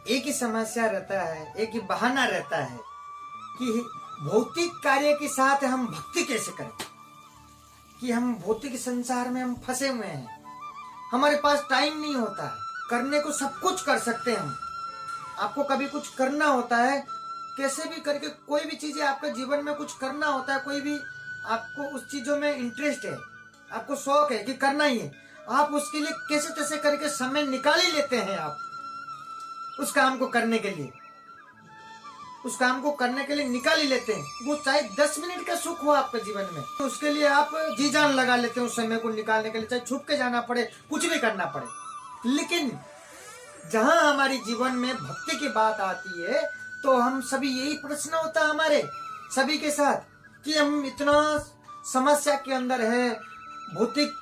एक ही समस्या रहता है, एक ही बहाना रहता है कि भौतिक कार्य के साथ हम भक्ति कैसे करें, कि हम भौतिक संसार में हम फंसे हुए हैं, हमारे पास टाइम नहीं होता है करने को। सब कुछ कर सकते हैं हम। आपको कभी कुछ करना होता है, कैसे भी करके कोई भी चीजें आपके जीवन में कुछ करना होता है, कोई भी आपको उस चीजों में इंटरेस्ट है, आपको शौक है कि करना ही है, आप उसके लिए कैसे तैसे करके समय निकाल ही लेते हैं। आप उस काम को करने के लिए, उस काम को करने के लिए निकाल ही लेते हैं। वो चाहे 10 मिनट का सुख हो आपके जीवन में, तो उसके लिए आप जी जान लगा लेते हैं उस समय को निकालने के लिए, चाहे छुप के जाना पड़े, कुछ भी करना पड़े। लेकिन जहां हमारी जीवन में भक्ति की बात आती है, तो हम सभी यही प्रश्न होता है हमारे सभी के साथ कि हम इतना समस्या के अंदर है, भौतिक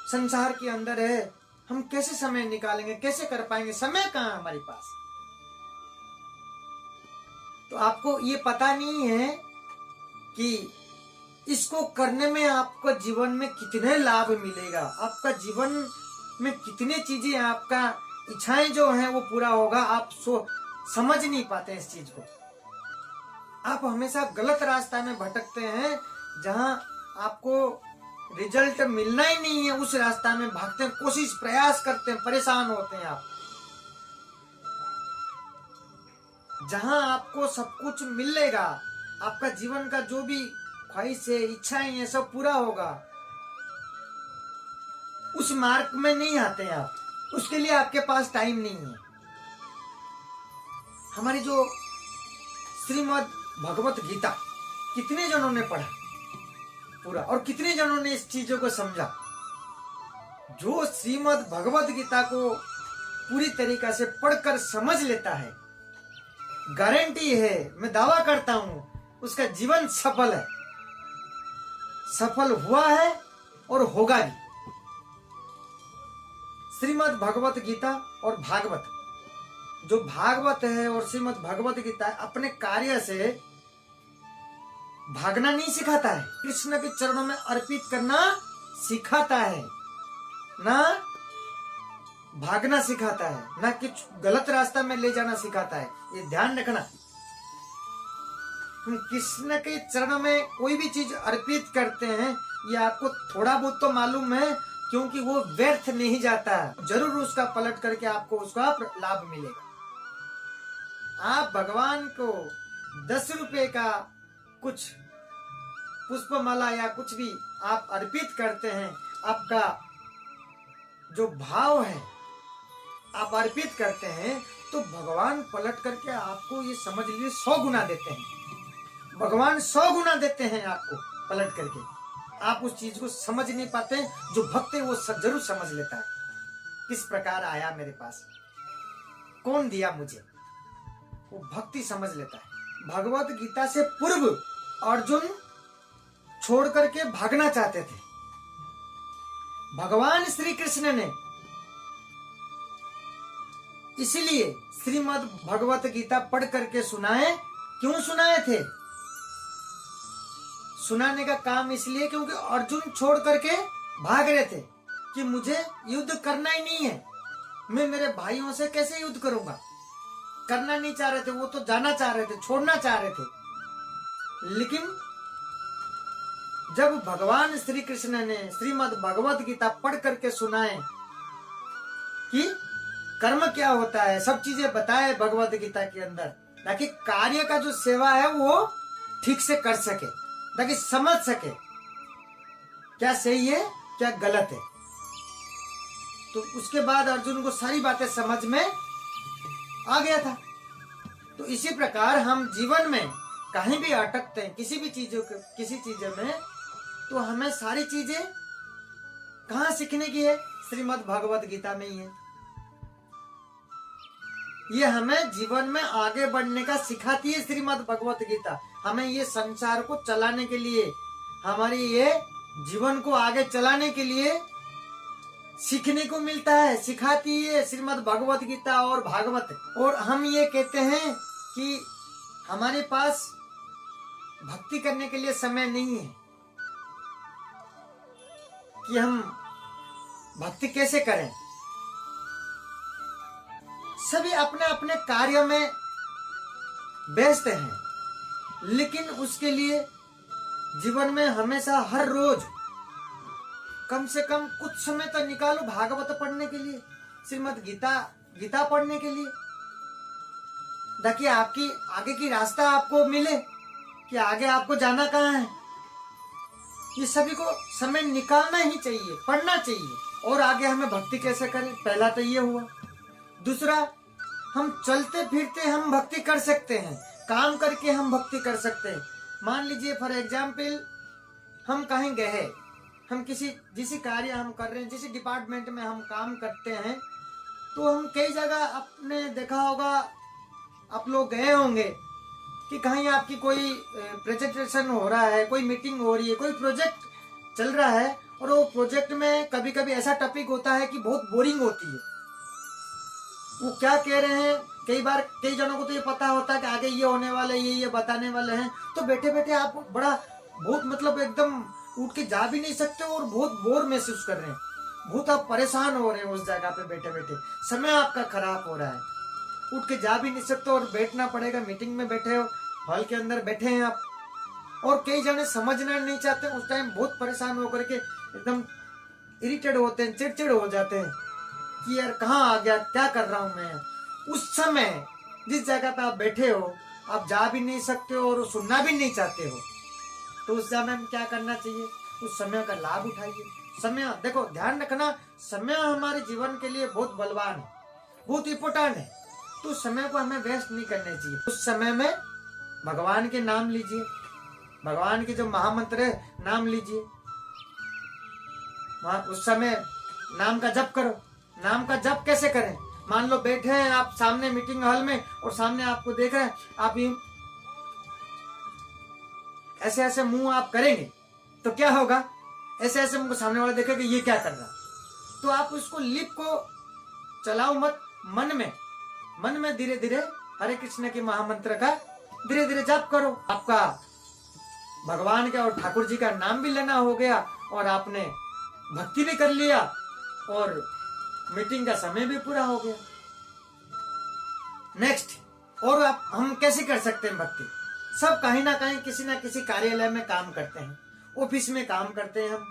संसार के अंदर है, हम कैसे समय निकालेंगे, कैसे कर पाएंगे, समय कहाँ है हमारे पास। तो आपको ये पता नहीं है कि इसको करने में आपको जीवन में कितने लाभ मिलेगा, आपका जीवन में कितने चीजें, आपका इच्छाएं जो हैं वो पूरा होगा। आप समझ नहीं पाते इस चीज को। आप हमेशा गलत रास्ता में भटकते हैं, जहां आपको रिजल्ट मिलना ही नहीं है, उस रास्ता में भागते हैं, कोशिश प्रयास करते हैं, परेशान होते हैं आप। जहां आपको सब कुछ मिलेगा, आपका जीवन का जो भी ख्वाहिश है, इच्छाएं हैं, सब पूरा होगा, उस मार्ग में नहीं आते हैं आप। उसके लिए आपके पास टाइम नहीं है। हमारी जो श्रीमद् भगवत गीता कितने जनों ने पढ़ा पूरा, और कितने जनों ने इस चीजों को समझा। जो श्रीमद् भगवत गीता को पूरी तरीका से पढ़कर समझ लेता है, गारंटी है, मैं दावा करता हूं, उसका जीवन सफल है, सफल हुआ है और होगा भी। श्रीमद् भगवत गीता और भागवत, जो भागवत है और श्रीमद् भगवत गीता है, अपने कार्य से भागना नहीं सिखाता है, कृष्ण के चरणों में अर्पित करना सिखाता है, ना भागना सिखाता है, ना कुछ गलत रास्ता में ले जाना सिखाता है। ये ध्यान रखना। हम कृष्ण के चरणों में कोई भी चीज अर्पित करते हैं, ये आपको थोड़ा बहुत तो मालूम है, क्योंकि वो व्यर्थ नहीं जाता है, जरूर उसका पलट करके आपको उसका लाभ मिलेगा। आप भगवान को 10 रुपए का कुछ पुष्पमाला या कुछ भी आप अर्पित करते हैं, आपका जो भाव है आप अर्पित करते हैं, तो भगवान पलट करके आपको, ये समझ लीजिए, 100 गुना देते हैं। भगवान 100 गुना देते हैं आपको पलट करके। आप उस चीज को समझ नहीं पाते। जो भक्त है वो जरूर समझ लेता है, किस प्रकार आया मेरे पास, कौन दिया मुझे, वो भक्ति समझ लेता है। भगवत गीता से पूर्व अर्जुन छोड़ करके भागना चाहते थे। भगवान श्री कृष्ण ने इसीलिए श्रीमद् भगवत गीता पढ़ करके सुनाए। क्यों सुनाए थे? सुनाने का काम इसलिए क्योंकि अर्जुन छोड़ करके भाग रहे थे कि मुझे युद्ध करना ही नहीं है, मैं मेरे भाइयों से कैसे युद्ध करूंगा। करना नहीं चाह रहे थे, वो तो जाना चाह रहे थे, छोड़ना चाह रहे थे। लेकिन जब भगवान श्री कृष्ण ने श्रीमद् भगवत गीता पढ़ करके सुनाए कि कर्म क्या होता है, सब चीजें बताए भगवत गीता के अंदर, ताकि कार्य का जो सेवा है वो ठीक से कर सके, ताकि समझ सके क्या सही है क्या गलत है। तो उसके बाद अर्जुन को सारी बातें समझ में आ गया था। तो इसी प्रकार हम जीवन में कहीं भी अटकते हैं, किसी चीजों में, तो हमें सारी चीजें कहाँ सीखने की है? श्रीमद् भगवत गीता में ही है। ये हमें जीवन में आगे बढ़ने का सिखाती है श्रीमद् भगवत गीता। हमें ये संसार को चलाने के लिए, हमारी ये जीवन को आगे चलाने के लिए सीखने को मिलता है, सिखाती है श्रीमद् भगवत गीता और भागवत। और हम ये कहते हैं कि हमारे पास भक्ति करने के लिए समय नहीं है, कि हम भक्ति कैसे करें। सभी अपने अपने कार्य में व्यस्त हैं, लेकिन उसके लिए जीवन में हमेशा हर रोज कम से कम कुछ समय तो निकालो भागवत पढ़ने के लिए, श्रीमद् गीता पढ़ने के लिए, ताकि आपकी आगे की रास्ता आपको मिले कि आगे आपको जाना कहाँ है। ये सभी को समय निकालना ही चाहिए, पढ़ना चाहिए। और आगे हमें भक्ति कैसे करें, पहला तो ये हुआ। दूसरा, हम चलते फिरते हम भक्ति कर सकते हैं, काम करके हम भक्ति कर सकते हैं। मान लीजिए फॉर एग्जाम्पल हम कहीं गए, हम जिस कार्य हम कर रहे हैं, जिस डिपार्टमेंट में हम काम करते हैं, तो हम कई जगह आपने देखा होगा, आप लोग गए होंगे कि कहीं आपकी कोई प्रेजेंटेशन हो रहा है, कोई मीटिंग हो रही है, कोई प्रोजेक्ट चल रहा है, और वो प्रोजेक्ट में कभी कभी ऐसा टॉपिक होता है कि बहुत बोरिंग होती है। वो क्या कह रहे हैं, कई बार कई जनों को तो ये पता होता है कि आगे ये होने वाले, ये बताने वाले हैं, तो बैठे बैठे आप बहुत मतलब एकदम उठ के जा भी नहीं सकते और बहुत बोर महसूस कर रहे हैं, बहुत आप परेशान हो रहे हैं उस जगह पे बैठे बैठे, समय आपका खराब हो रहा है, उठ के जा भी नहीं सकते और बैठना पड़ेगा। मीटिंग में बैठे हो, हॉल के अंदर बैठे हैं आप, और कई जने समझना नहीं चाहते, उस टाइम बहुत परेशान होकर के एकदम इरिटेट होते हैं, चिड़चिड़ हो जाते हैं कि यार कहाँ आ गया, क्या कर रहा हूं मैं। उस समय जिस जगह पे आप बैठे हो, आप जा भी नहीं सकते हो और सुनना भी नहीं चाहते हो, तो उस समय में क्या करना चाहिए, उस समय का लाभ उठाइए। समय, देखो ध्यान रखना, समय हमारे जीवन के लिए बहुत बलवान है, बहुत इंपोर्टेंट है, तो उस समय को हमें वेस्ट नहीं करना चाहिए। उस समय में भगवान के नाम लीजिए, भगवान के जो महामंत्र है नाम लीजिए, वहां उस समय नाम का जप करो। नाम का जप कैसे करें, मान लो बैठे हैं आप सामने मीटिंग हॉल में और सामने आपको देख रहे हैं, आप यूं ऐसे ऐसे मुंह आप करेंगे तो क्या होगा, ऐसे ऐसे मुंह सामने वाला देखेगा ये क्या कर रहा, तो आप उसको लिप को चलाओ मत, मन में धीरे धीरे हरे कृष्ण के महामंत्र का धीरे धीरे जप करो। आपका भगवान का और ठाकुर जी का नाम भी लेना हो गया और आपने भक्ति भी कर लिया और मीटिंग का समय भी पूरा हो गया। नेक्स्ट, और आप हम कैसे कर सकते हैं भक्ति। सब कहीं ना कहीं किसी ना किसी कार्यालय में काम करते हैं, ऑफिस में काम करते हैं, हम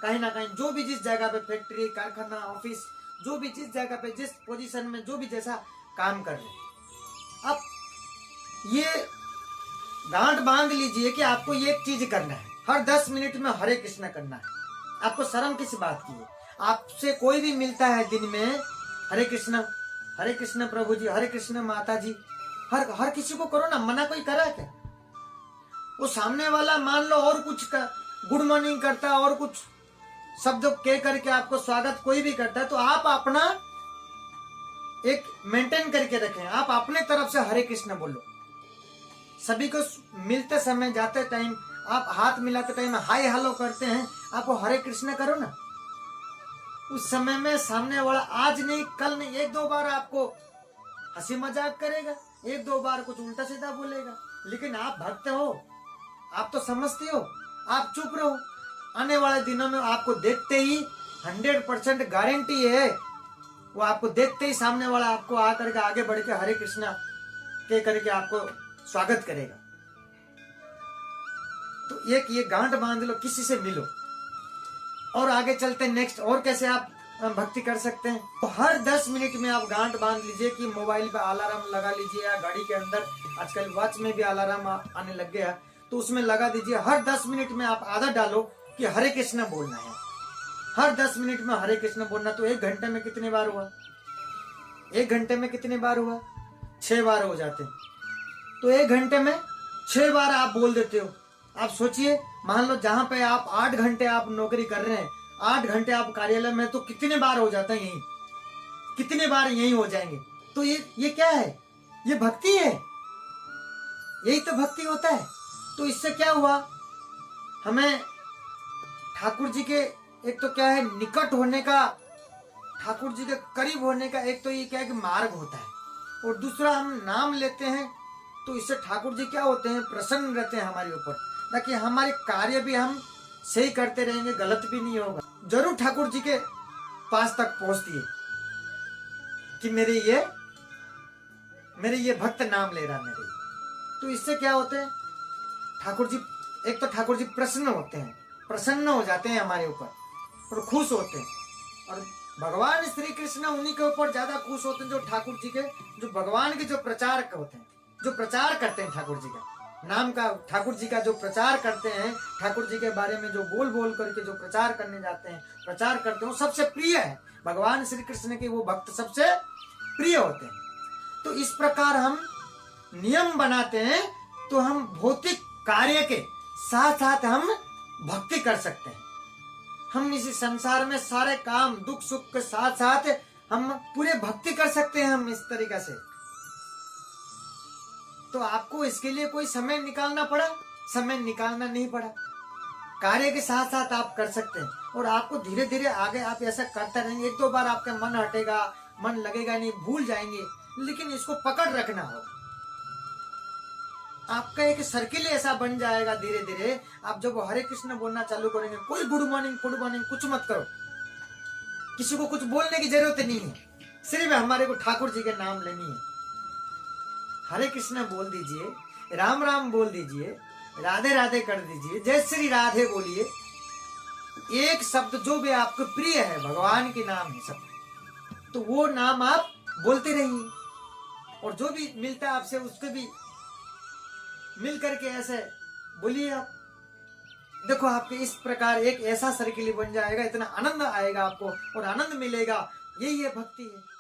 कहीं ना कहीं जो भी जिस जगह पे फैक्ट्री, कारखाना, ऑफिस, जो भी जिस जगह पे जिस पोजीशन में जो भी जैसा काम कर रहे हैं, आप ये गांठ बांध लीजिए कि आपको ये चीज करना है, हर 10 मिनट में हरे कृष्ण करना है। आपको शर्म किस बात की है, आपसे कोई भी मिलता है दिन में, हरे कृष्ण प्रभु जी, हरे कृष्ण माता जी, हर किसी को करो ना, मना कोई करा क्या। वो सामने वाला मान लो और कुछ गुड मॉर्निंग करता है और कुछ शब्द कह करके आपको स्वागत कोई भी करता है, तो आप अपना एक मेंटेन करके रखें, आप अपने तरफ से हरे कृष्ण बोलो। सभी को मिलते समय, जाते टाइम, आप हाथ मिलाते टाइम हाय हेलो करते हैं, आप हरे कृष्ण करो ना। उस समय में सामने वाला आज नहीं कल नहीं, 1-2 बार आपको हंसी मजाक करेगा, 1-2 बार कुछ उल्टा सीधा बोलेगा, लेकिन आप भक्त हो, आप तो समझते हो, आप चुप रहो। आने वाले दिनों में आपको देखते ही 100% गारंटी है, वो आपको देखते ही सामने वाला आपको आकर के आगे बढ़ के हरे कृष्णा कह करके आपको स्वागत करेगा। तो एक ये गांठ बांध लो, किसी से मिलो। और आगे चलते नेक्स्ट, और कैसे आप भक्ति कर सकते हैं। तो हर 10 मिनट में आप गांठ बांध लीजिए कि मोबाइल पे अलार्म लगा लीजिए, या गाड़ी के अंदर आजकल वॉच में भी अलार्म आने लग गया, तो उसमें लगा दीजिए। हर 10 मिनट में आप आदत डालो कि हरे कृष्ण बोलना है, हर 10 मिनट में हरे कृष्ण बोलना। तो 1 घंटे में कितने बार हुआ, 1 घंटे में कितने बार हुआ, 6 बार हो जाते हैं। तो 1 घंटे में 6 बार आप बोल देते हो। आप सोचिए, मान लो जहां पे आप 8 घंटे आप नौकरी कर रहे हैं, 8 घंटे आप कार्यालय में, तो कितने बार हो जाता है, यही कितने बार यही हो जाएंगे। तो ये क्या है, ये भक्ति है, यही तो भक्ति होता है। तो इससे क्या हुआ, हमें ठाकुर जी के एक तो क्या है निकट होने का, ठाकुर जी के करीब होने का एक तो ये क्या है कि मार्ग होता है, और दूसरा हम नाम लेते हैं तो इससे ठाकुर जी क्या होते हैं, प्रसन्न रहते हैं हमारे ऊपर, ताकि हमारे कार्य भी हम सही करते रहेंगे, गलत भी नहीं होगा। जरूर ठाकुर जी के पास तक पहुंचती है कि मेरे ये मेरे ये भक्त नाम ले रहा मेरे। तो इससे क्या होते हैं ठाकुर जी, एक तो ठाकुर जी प्रसन्न होते हैं, प्रसन्न हो जाते हैं हमारे ऊपर और खुश होते हैं। और भगवान श्री कृष्ण उन्हीं के ऊपर ज्यादा खुश होते हैं जो ठाकुर जी के, जो भगवान के जो प्रचारक होते हैं, जो प्रचार करते हैं ठाकुर जी का नाम का, ठाकुर जी का जो प्रचार करते हैं, ठाकुर जी के बारे में जो बोल बोल करके जो प्रचार करने जाते हैं, प्रचार करते हैं, वो सबसे प्रिय है। भगवान श्री कृष्ण के वो भक्त सबसे प्रिय होते हैं। तो इस प्रकार हम नियम बनाते हैं तो हम भौतिक कार्य के साथ साथ हम भक्ति कर सकते हैं। हम इस संसार में सारे काम दुख सुख के साथ साथ हम पूरे भक्ति कर सकते हैं हम इस तरीका से। तो आपको इसके लिए कोई समय निकालना पड़ा? समय निकालना नहीं पड़ा, कार्य के साथ साथ आप कर सकते हैं। और आपको धीरे धीरे आगे आप ऐसा करते रहेंगे, एक दो बार आपका मन हटेगा, मन लगेगा नहीं, भूल जाएंगे, लेकिन इसको पकड़ रखना होगा। आपका एक सर्किल ऐसा बन जाएगा धीरे धीरे। आप जब हरे कृष्ण बोलना चालू करेंगे, कोई गुड मॉर्निंग कुछ मत करो, किसी को कुछ बोलने की जरूरत नहीं है, सिर्फ हमारे को ठाकुर जी के नाम लेनी है। हरे कृष्ण बोल दीजिए, राम राम बोल दीजिए, राधे राधे कर दीजिए, जय श्री राधे बोलिए। एक शब्द जो भी आपको प्रिय है, भगवान के नाम है सब, तो वो नाम आप बोलते रहिए। और जो भी मिलता है आपसे उसको भी मिल करके ऐसे बोलिए आप। देखो आपके इस प्रकार एक ऐसा सर्किल बन जाएगा, इतना आनंद आएगा आपको और आनंद मिलेगा। यही है भक्ति है।